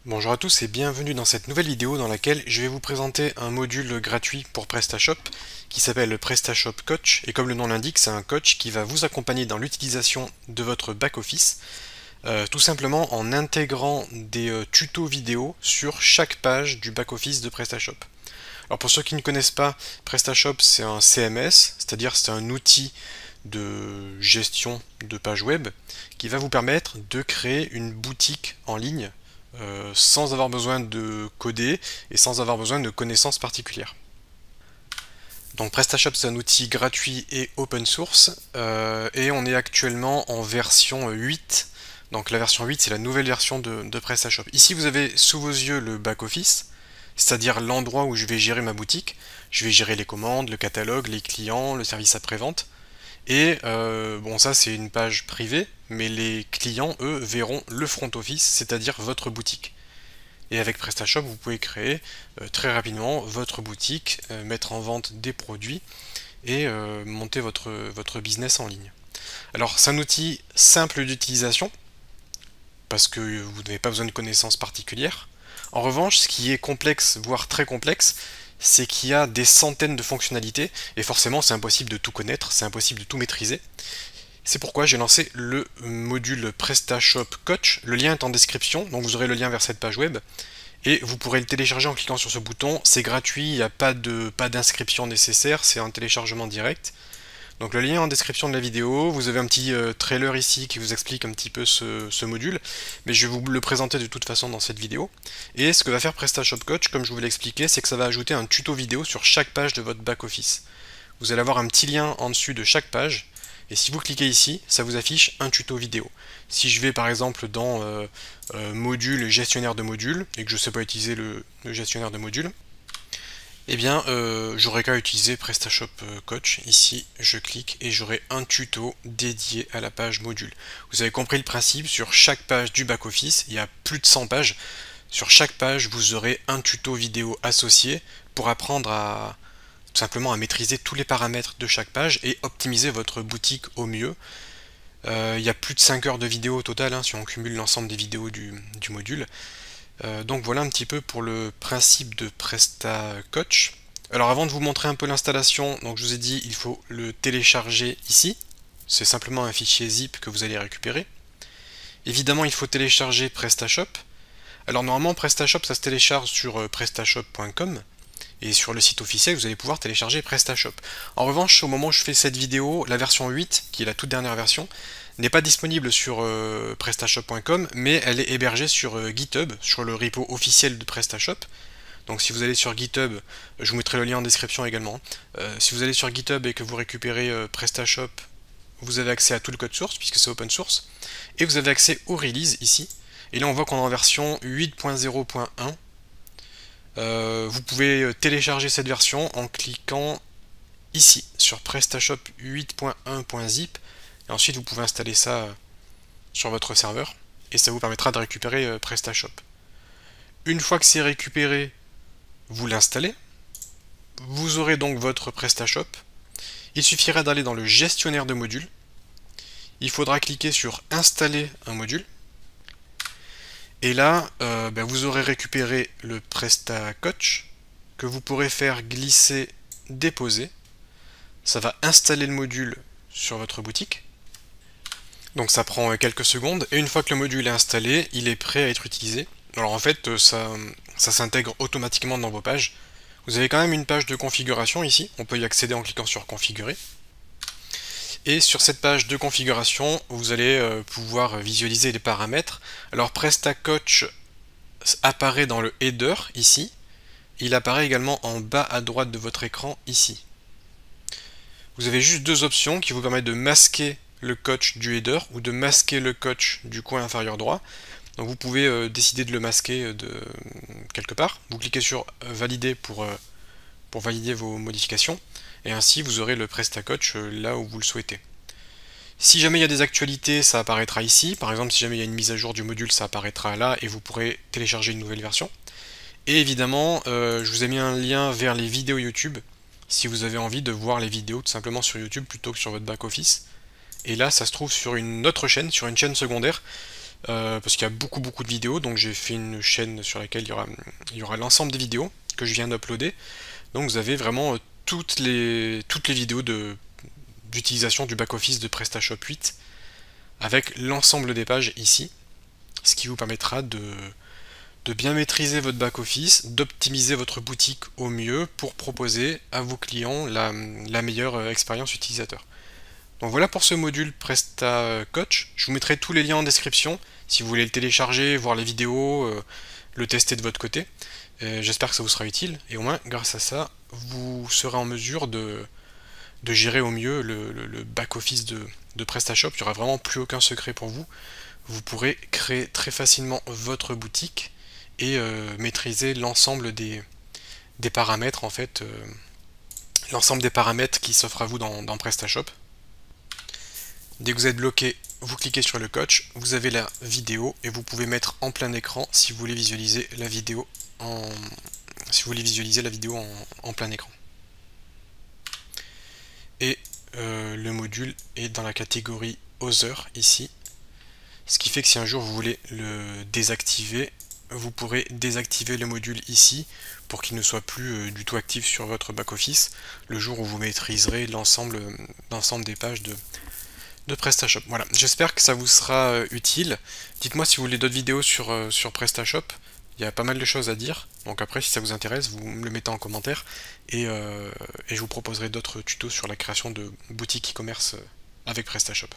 Bonjour à tous et bienvenue dans cette nouvelle vidéo dans laquelle je vais vous présenter un module gratuit pour PrestaShop qui s'appelle le PrestaShop Coach, et comme le nom l'indique, c'est un coach qui va vous accompagner dans l'utilisation de votre back-office, tout simplement en intégrant des tutos vidéo sur chaque page du back-office de PrestaShop. Alors pour ceux qui ne connaissent pas, PrestaShop c'est un CMS, c'est-à-dire c'est un outil de gestion de page web qui va vous permettre de créer une boutique en ligne sans avoir besoin de coder et sans avoir besoin de connaissances particulières. Donc PrestaShop c'est un outil gratuit et open source et on est actuellement en version 8. Donc la version 8 c'est la nouvelle version de PrestaShop. Ici vous avez sous vos yeux le back-office, c'est-à-dire l'endroit où je vais gérer ma boutique. Je vais gérer les commandes, le catalogue, les clients, le service après-vente. Et bon, ça c'est une page privée, mais les clients, eux, verront le front office, c'est-à-dire votre boutique. Et avec PrestaShop, vous pouvez créer très rapidement votre boutique, mettre en vente des produits et monter votre business en ligne. Alors c'est un outil simple d'utilisation, parce que vous n'avez pas besoin de connaissances particulières. En revanche, ce qui est complexe, voire très complexe, c'est qu'il y a des centaines de fonctionnalités, et forcément c'est impossible de tout connaître, c'est impossible de tout maîtriser. C'est pourquoi j'ai lancé le module PrestaShop Coach. Le lien est en description, donc vous aurez le lien vers cette page web, et vous pourrez le télécharger en cliquant sur ce bouton. C'est gratuit, il n'y a pas d'inscription nécessaire, c'est un téléchargement direct. Donc le lien est en description de la vidéo, vous avez un petit trailer ici qui vous explique un petit peu ce module, mais je vais vous le présenter de toute façon dans cette vidéo. Et ce que va faire PrestaShop Coach, comme je vous l'ai expliqué, c'est que ça va ajouter un tuto vidéo sur chaque page de votre back-office. Vous allez avoir un petit lien en dessus de chaque page, et si vous cliquez ici, ça vous affiche un tuto vidéo. Si je vais par exemple dans module gestionnaire de modules, et que je ne sais pas utiliser le gestionnaire de modules, eh bien, j'aurais qu'à utiliser PrestaShop Coach. Ici, je clique et j'aurai un tuto dédié à la page module. Vous avez compris le principe, sur chaque page du back-office, il y a plus de 100 pages. Sur chaque page, vous aurez un tuto vidéo associé pour apprendre à tout simplement à maîtriser tous les paramètres de chaque page et optimiser votre boutique au mieux. Il y a plus de 5 heures de vidéo au total, hein, si on cumule l'ensemble des vidéos du module. Donc voilà un petit peu pour le principe de PrestaCoach. Alors avant de vous montrer un peu l'installation, donc je vous ai dit il faut le télécharger ici. C'est simplement un fichier zip que vous allez récupérer. Évidemment il faut télécharger PrestaShop. Alors normalement PrestaShop ça se télécharge sur prestashop.com et sur le site officiel vous allez pouvoir télécharger PrestaShop. En revanche au moment où je fais cette vidéo, la version 8, qui est la toute dernière version, n'est pas disponible sur prestashop.com, mais elle est hébergée sur GitHub, sur le repo officiel de PrestaShop. Donc si vous allez sur GitHub, je vous mettrai le lien en description également. Si vous allez sur GitHub et que vous récupérez PrestaShop, vous avez accès à tout le code source, puisque c'est open source, et vous avez accès au release ici. Et là on voit qu'on est en version 8.0.1. Vous pouvez télécharger cette version en cliquant ici, sur PrestaShop 8.1.zip. Et ensuite vous pouvez installer ça sur votre serveur et ça vous permettra de récupérer PrestaShop. Une fois que c'est récupéré, vous l'installez. Vous aurez donc votre PrestaShop. Il suffira d'aller dans le gestionnaire de modules. Il faudra cliquer sur installer un module. Et là, vous aurez récupéré le PrestaCoach que vous pourrez faire glisser, déposer. Ça va installer le module sur votre boutique. Donc ça prend quelques secondes, et une fois que le module est installé, il est prêt à être utilisé. Alors en fait, ça s'intègre automatiquement dans vos pages. Vous avez quand même une page de configuration ici, on peut y accéder en cliquant sur configurer. Et sur cette page de configuration, vous allez pouvoir visualiser les paramètres. Alors PrestaCoach apparaît dans le header ici, il apparaît également en bas à droite de votre écran ici. Vous avez juste deux options qui vous permettent de masquer le coach du header ou de masquer le coach du coin inférieur droit. Donc vous pouvez décider de le masquer de quelque part. Vous cliquez sur valider pour valider vos modifications et ainsi vous aurez le PrestaCoach là où vous le souhaitez. Si jamais il y a des actualités, ça apparaîtra ici. Par exemple, si jamais il y a une mise à jour du module, ça apparaîtra là et vous pourrez télécharger une nouvelle version. Et évidemment, je vous ai mis un lien vers les vidéos YouTube si vous avez envie de voir les vidéos tout simplement sur YouTube plutôt que sur votre back-office. Et là, ça se trouve sur une autre chaîne, sur une chaîne secondaire. parce qu'il y a beaucoup de vidéos, donc j'ai fait une chaîne sur laquelle il y aura l'ensemble des vidéos que je viens d'uploader. Donc vous avez vraiment toutes les vidéos d'utilisation du back-office de PrestaShop 8 avec l'ensemble des pages ici, ce qui vous permettra de bien maîtriser votre back-office, d'optimiser votre boutique au mieux pour proposer à vos clients la meilleure expérience utilisateur. Donc voilà pour ce module PrestaCoach. Je vous mettrai tous les liens en description si vous voulez le télécharger, voir les vidéos, le tester de votre côté. J'espère que ça vous sera utile et au moins grâce à ça vous serez en mesure de gérer au mieux le back-office de PrestaShop. Il n'y aura vraiment plus aucun secret pour vous. Vous pourrez créer très facilement votre boutique et maîtriser l'ensemble des paramètres en fait, l'ensemble des paramètres qui s'offrent à vous dans PrestaShop. Dès que vous êtes bloqué, vous cliquez sur le coach, vous avez la vidéo et vous pouvez mettre en plein écran si vous voulez visualiser la vidéo en plein écran. Et le module est dans la catégorie Other ici, ce qui fait que si un jour vous voulez le désactiver, vous pourrez désactiver le module ici pour qu'il ne soit plus du tout actif sur votre back-office le jour où vous maîtriserez l'ensemble des pages de PrestaShop. Voilà, j'espère que ça vous sera utile. Dites-moi si vous voulez d'autres vidéos sur PrestaShop. Il y a pas mal de choses à dire. Donc après, si ça vous intéresse, vous me le mettez en commentaire. Et je vous proposerai d'autres tutos sur la création de boutiques e-commerce avec PrestaShop.